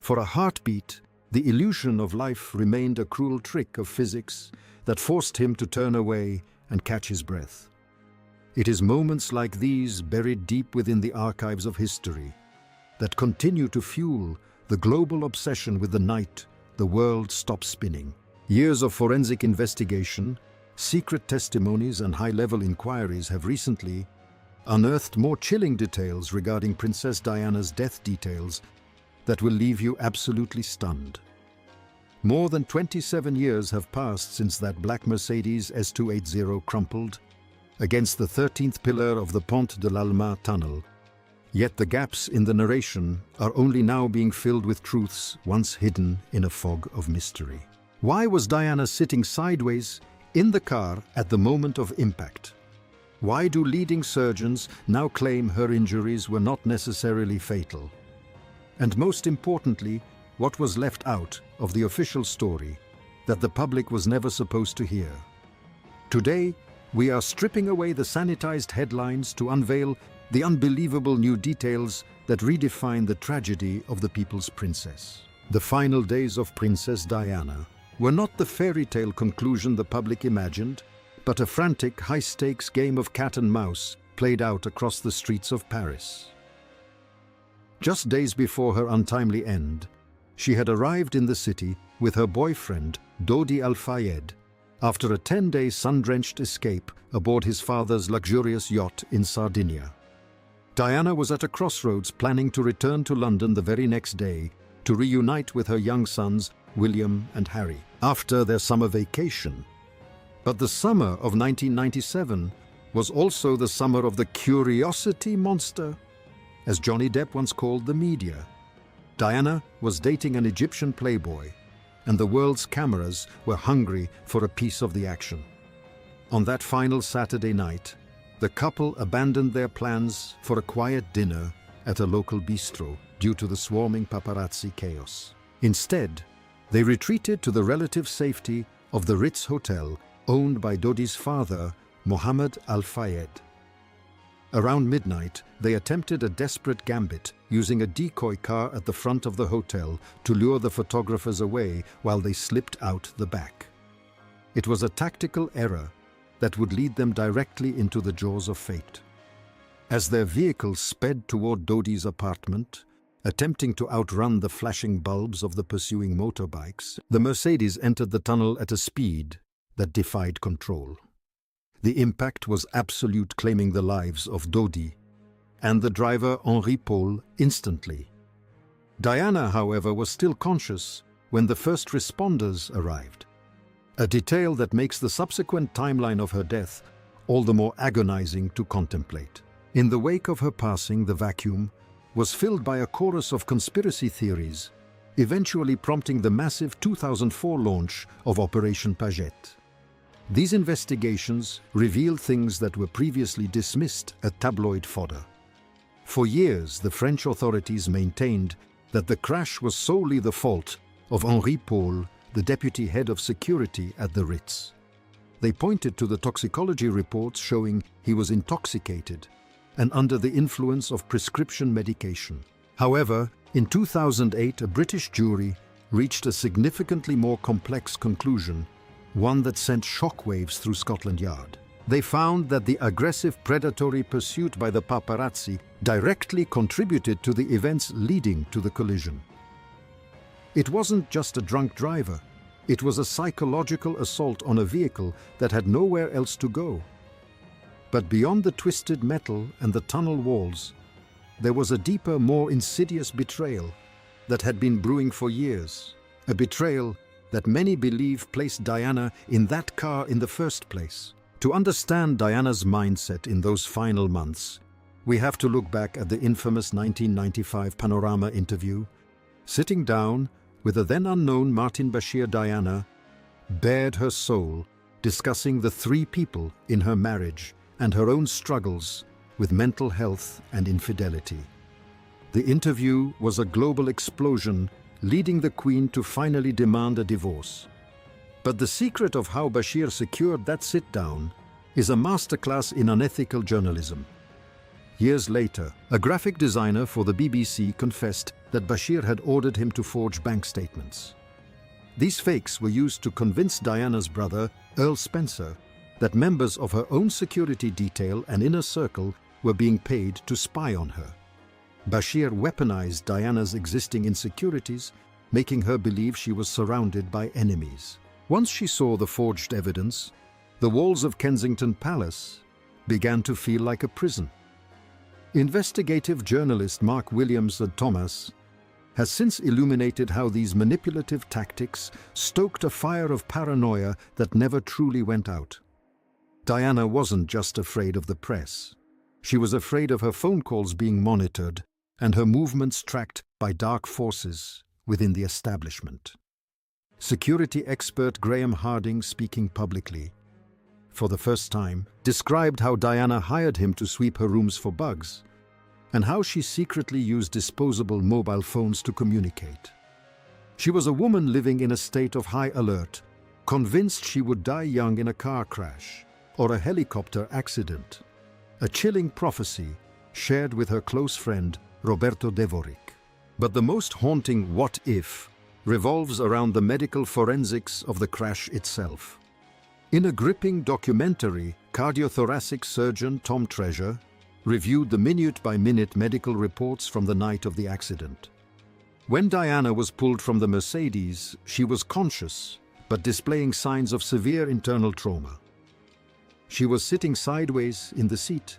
For a heartbeat, the illusion of life remained a cruel trick of physics that forced him to turn away and catch his breath. It is moments like these, buried deep within the archives of history, that continue to fuel the global obsession with the night the world stops spinning. Years of forensic investigation, secret testimonies and high-level inquiries have recently unearthed more chilling details regarding Princess Diana's death details that will leave you absolutely stunned. More than 27 years have passed since that black Mercedes S280 crumpled against the 13th pillar of the Pont de l'Alma tunnel. Yet the gaps in the narration are only now being filled with truths once hidden in a fog of mystery. Why was Diana sitting sideways in the car at the moment of impact? Why do leading surgeons now claim her injuries were not necessarily fatal? And most importantly, what was left out of the official story that the public was never supposed to hear? Today, we are stripping away the sanitized headlines to unveil the unbelievable new details that redefine the tragedy of the people's princess. The final days of Princess Diana were not the fairy tale conclusion the public imagined, but a frantic, high-stakes game of cat and mouse played out across the streets of Paris. Just days before her untimely end, she had arrived in the city with her boyfriend, Dodi Al-Fayed, after a 10-day sun-drenched escape aboard his father's luxurious yacht in Sardinia. Diana was at a crossroads, planning to return to London the very next day to reunite with her young sons, William and Harry, after their summer vacation. But the summer of 1997 was also the summer of the curiosity monster, as Johnny Depp once called the media. Diana was dating an Egyptian playboy, and the world's cameras were hungry for a piece of the action. On that final Saturday night, the couple abandoned their plans for a quiet dinner at a local bistro due to the swarming paparazzi chaos. Instead, they retreated to the relative safety of the Ritz Hotel owned by Dodi's father, Mohammed Al-Fayed. Around midnight, they attempted a desperate gambit, using a decoy car at the front of the hotel to lure the photographers away while they slipped out the back. It was a tactical error that would lead them directly into the jaws of fate. As their vehicle sped toward Dodi's apartment, attempting to outrun the flashing bulbs of the pursuing motorbikes, the Mercedes entered the tunnel at a speed that defied control. The impact was absolute, claiming the lives of Dodi and the driver Henri Paul instantly. Diana, however, was still conscious when the first responders arrived, a detail that makes the subsequent timeline of her death all the more agonizing to contemplate. In the wake of her passing, the vacuum was filled by a chorus of conspiracy theories, eventually prompting the massive 2004 launch of Operation Paget. These investigations revealed things that were previously dismissed as tabloid fodder. For years, the French authorities maintained that the crash was solely the fault of Henri Paul, the deputy head of security at the Ritz. They pointed to the toxicology reports showing he was intoxicated and under the influence of prescription medication. However, in 2008, a British jury reached a significantly more complex conclusion, one that sent shockwaves through Scotland Yard. They found that the aggressive predatory pursuit by the paparazzi directly contributed to the events leading to the collision. It wasn't just a drunk driver, it was a psychological assault on a vehicle that had nowhere else to go. But beyond the twisted metal and the tunnel walls, there was a deeper, more insidious betrayal that had been brewing for years. A betrayal that many believe placed Diana in that car in the first place. To understand Diana's mindset in those final months, we have to look back at the infamous 1995 Panorama interview. Sitting down with the then unknown Martin Bashir, Diana bared her soul, discussing the three people in her marriage and her own struggles with mental health and infidelity. The interview was a global explosion, leading the Queen to finally demand a divorce. But the secret of how Bashir secured that sit-down is a masterclass in unethical journalism. Years later, a graphic designer for the BBC confessed that Bashir had ordered him to forge bank statements. These fakes were used to convince Diana's brother, Earl Spencer, that members of her own security detail and inner circle were being paid to spy on her. Bashir weaponized Diana's existing insecurities, making her believe she was surrounded by enemies. Once she saw the forged evidence, the walls of Kensington Palace began to feel like a prison. Investigative journalist Mark Williams-Thomas has since illuminated how these manipulative tactics stoked a fire of paranoia that never truly went out. Diana wasn't just afraid of the press. She was afraid of her phone calls being monitored and her movements tracked by dark forces within the establishment. Security expert Graham Harding, speaking publicly for the first time, described how Diana hired him to sweep her rooms for bugs and how she secretly used disposable mobile phones to communicate. She was a woman living in a state of high alert, convinced she would die young in a car crash or a helicopter accident, a chilling prophecy shared with her close friend Roberto Devoric. But the most haunting what if revolves around the medical forensics of the crash itself. In a gripping documentary, cardiothoracic surgeon Tom Treasure reviewed the minute-by-minute medical reports from the night of the accident. When Diana was pulled from the Mercedes, she was conscious, but displaying signs of severe internal trauma. She was sitting sideways in the seat,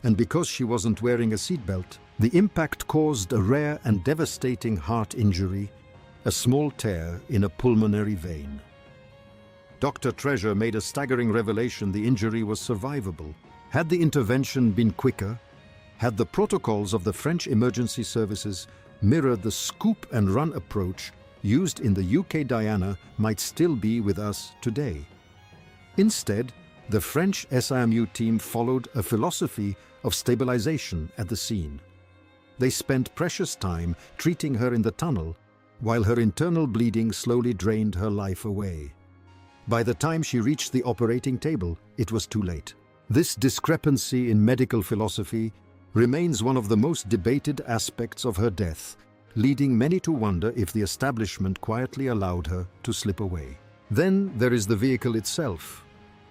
and because she wasn't wearing a seatbelt, the impact caused a rare and devastating heart injury, a small tear in a pulmonary vein. Dr. Treasure made a staggering revelation: the injury was survivable. Had the intervention been quicker, had the protocols of the French emergency services mirrored the scoop-and-run approach used in the UK, Diana might still be with us today. Instead, the French SIMU team followed a philosophy of stabilization at the scene. They spent precious time treating her in the tunnel, while her internal bleeding slowly drained her life away. By the time she reached the operating table, it was too late. This discrepancy in medical philosophy remains one of the most debated aspects of her death, leading many to wonder if the establishment quietly allowed her to slip away. Then there is the vehicle itself.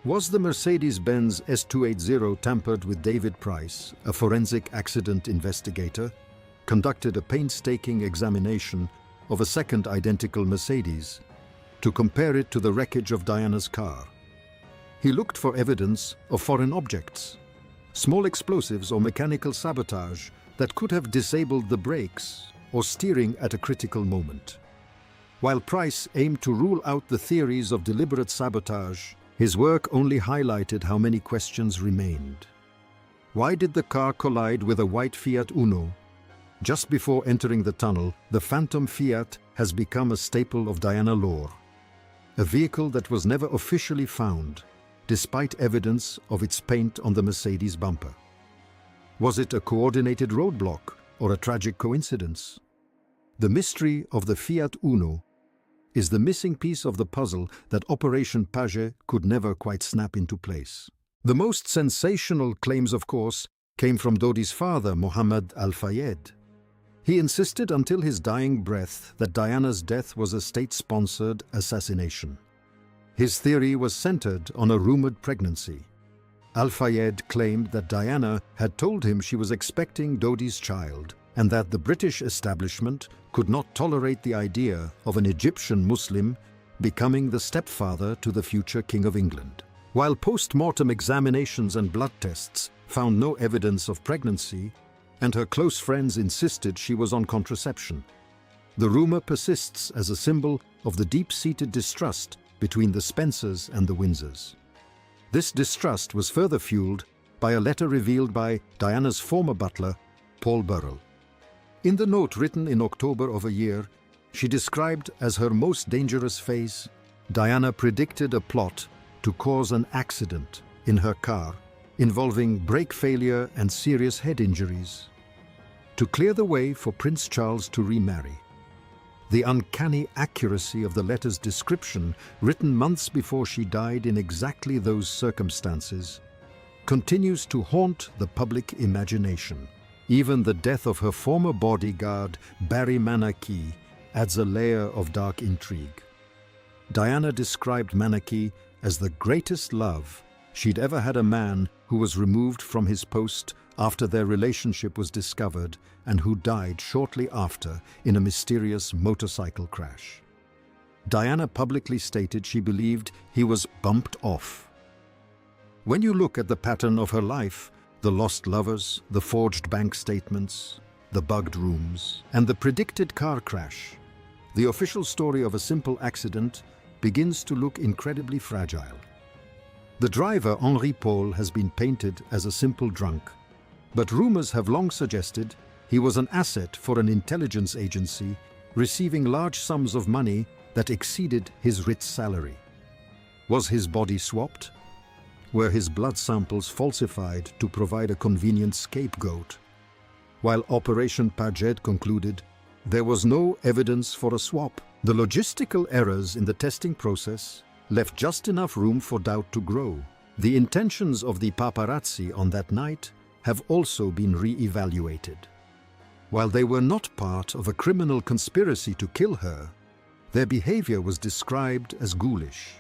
Was the Mercedes-Benz S280 tampered with? David Price, a forensic accident investigator, conducted a painstaking examination of a second identical Mercedes to compare it to the wreckage of Diana's car. He looked for evidence of foreign objects, small explosives or mechanical sabotage that could have disabled the brakes or steering at a critical moment. While Price aimed to rule out the theories of deliberate sabotage, his work only highlighted how many questions remained. Why did the car collide with a white Fiat Uno? Just before entering the tunnel, the phantom Fiat has become a staple of Diana lore. A vehicle that was never officially found, despite evidence of its paint on the Mercedes bumper. Was it a coordinated roadblock or a tragic coincidence? The mystery of the Fiat Uno is the missing piece of the puzzle that Operation Paget could never quite snap into place. The most sensational claims, of course, came from Dodi's father, Dodi Al-Fayed. He insisted until his dying breath that Diana's death was a state-sponsored assassination. His theory was centered on a rumored pregnancy. Al-Fayed claimed that Diana had told him she was expecting Dodi's child and that the British establishment could not tolerate the idea of an Egyptian Muslim becoming the stepfather to the future King of England. While post-mortem examinations and blood tests found no evidence of pregnancy, and her close friends insisted she was on contraception, the rumor persists as a symbol of the deep-seated distrust between the Spencers and the Windsors. This distrust was further fueled by a letter revealed by Diana's former butler, Paul Burrell. In the note written in October of a year, she described as her most dangerous phase, Diana predicted a plot to cause an accident in her car involving brake failure and serious head injuries, to clear the way for Prince Charles to remarry. The uncanny accuracy of the letter's description, written months before she died in exactly those circumstances, continues to haunt the public imagination. Even the death of her former bodyguard, Barry Manaki, adds a layer of dark intrigue. Diana described Manaki as the greatest love she'd ever had a man who was removed from his post after their relationship was discovered and who died shortly after in a mysterious motorcycle crash. Diana publicly stated she believed he was bumped off. When you look at the pattern of her life, the lost lovers, the forged bank statements, the bugged rooms, and the predicted car crash, the official story of a simple accident begins to look incredibly fragile. The driver, Henri Paul, has been painted as a simple drunk, but rumors have long suggested he was an asset for an intelligence agency receiving large sums of money that exceeded his rich salary. Was his body swapped? Were his blood samples falsified to provide a convenient scapegoat? While Operation Paget concluded, there was no evidence for a swap. The logistical errors in the testing process left just enough room for doubt to grow. The intentions of the paparazzi on that night have also been re-evaluated. While they were not part of a criminal conspiracy to kill her, their behavior was described as ghoulish.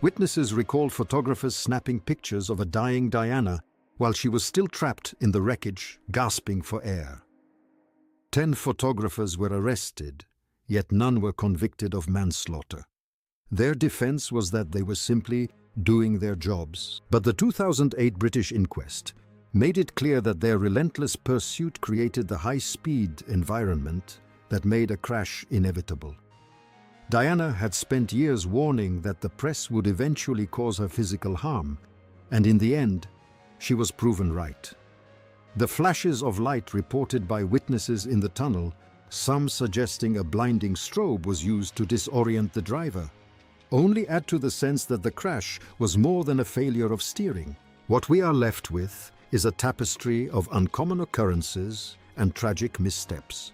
Witnesses recalled photographers snapping pictures of a dying Diana while she was still trapped in the wreckage, gasping for air. 10 photographers were arrested, yet none were convicted of manslaughter. Their defense was that they were simply doing their jobs. But the 2008 British inquest made it clear that their relentless pursuit created the high-speed environment that made a crash inevitable. Diana had spent years warning that the press would eventually cause her physical harm, and in the end, she was proven right. The flashes of light reported by witnesses in the tunnel, some suggesting a blinding strobe was used to disorient the driver, only add to the sense that the crash was more than a failure of steering. What we are left with is a tapestry of uncommon occurrences and tragic missteps.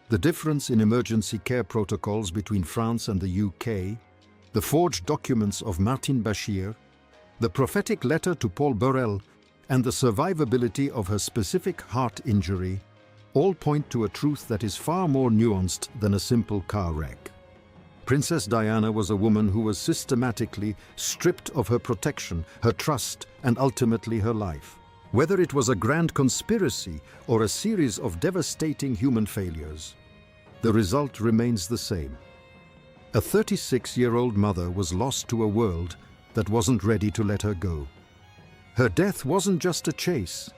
The difference in emergency care protocols between France and the UK, the forged documents of Martine Bashir, the prophetic letter to Paul Burrell, and the survivability of her specific heart injury all point to a truth that is far more nuanced than a simple car wreck. Princess Diana was a woman who was systematically stripped of her protection, her trust, and ultimately her life. Whether it was a grand conspiracy or a series of devastating human failures, the result remains the same. A 36-year-old mother was lost to a world that wasn't ready to let her go. Her death wasn't just a chase.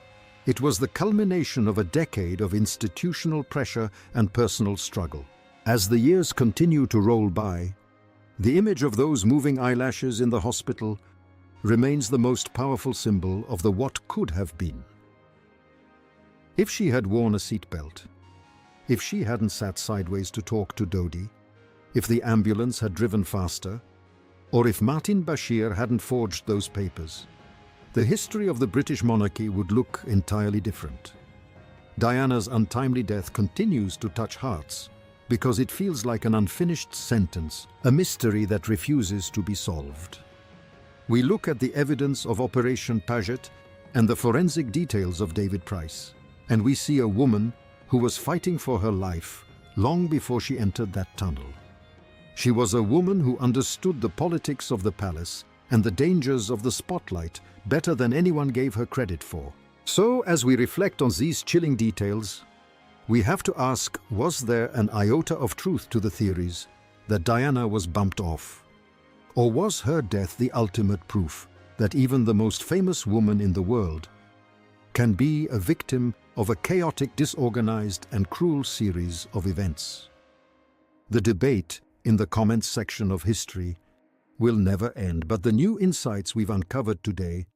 It was the culmination of a decade of institutional pressure and personal struggle. As the years continue to roll by, the image of those moving eyelashes in the hospital remains the most powerful symbol of the what could have been. If she had worn a seatbelt, if she hadn't sat sideways to talk to Dodi, if the ambulance had driven faster, or if Martine Bashir hadn't forged those papers, the history of the British monarchy would look entirely different. Diana's untimely death continues to touch hearts because it feels like an unfinished sentence, a mystery that refuses to be solved. We look at the evidence of Operation Paget and the forensic details of David Price, and we see a woman who was fighting for her life long before she entered that tunnel. She was a woman who understood the politics of the palace and the dangers of the spotlight better than anyone gave her credit for. So, as we reflect on these chilling details, we have to ask, was there an iota of truth to the theories that Diana was bumped off? Or was her death the ultimate proof that even the most famous woman in the world can be a victim of a chaotic, disorganized, and cruel series of events? The debate in the comments section of history will never end, but the new insights we've uncovered today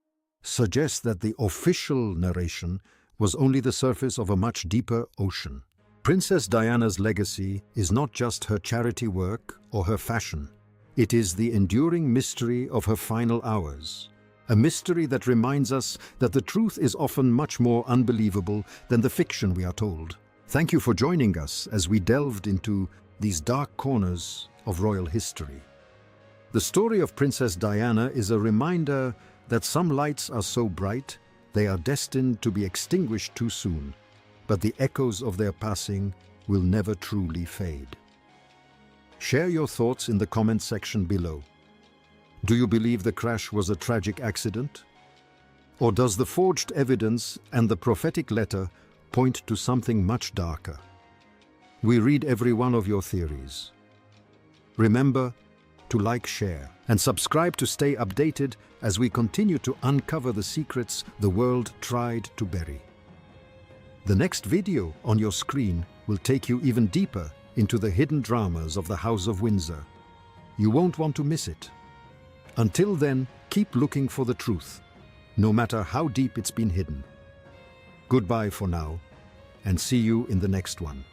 suggest that the official narration was only the surface of a much deeper ocean. Princess Diana's legacy is not just her charity work or her fashion. It is the enduring mystery of her final hours, a mystery that reminds us that the truth is often much more unbelievable than the fiction we are told. Thank you for joining us as we delved into these dark corners of royal history. The story of Princess Diana is a reminder that some lights are so bright they are destined to be extinguished too soon. but the echoes of their passing will never truly fade. Share your thoughts in the comment section below. Do you believe the crash was a tragic accident? Or does the forged evidence and the prophetic letter point to something much darker? We read every one of your theories. Remember to like, share, and subscribe to stay updated as we continue to uncover the secrets the world tried to bury. The next video on your screen will take you even deeper into the hidden dramas of the House of Windsor. You won't want to miss it. Until then, keep looking for the truth, no matter how deep it's been hidden. Goodbye for now, and see you in the next one.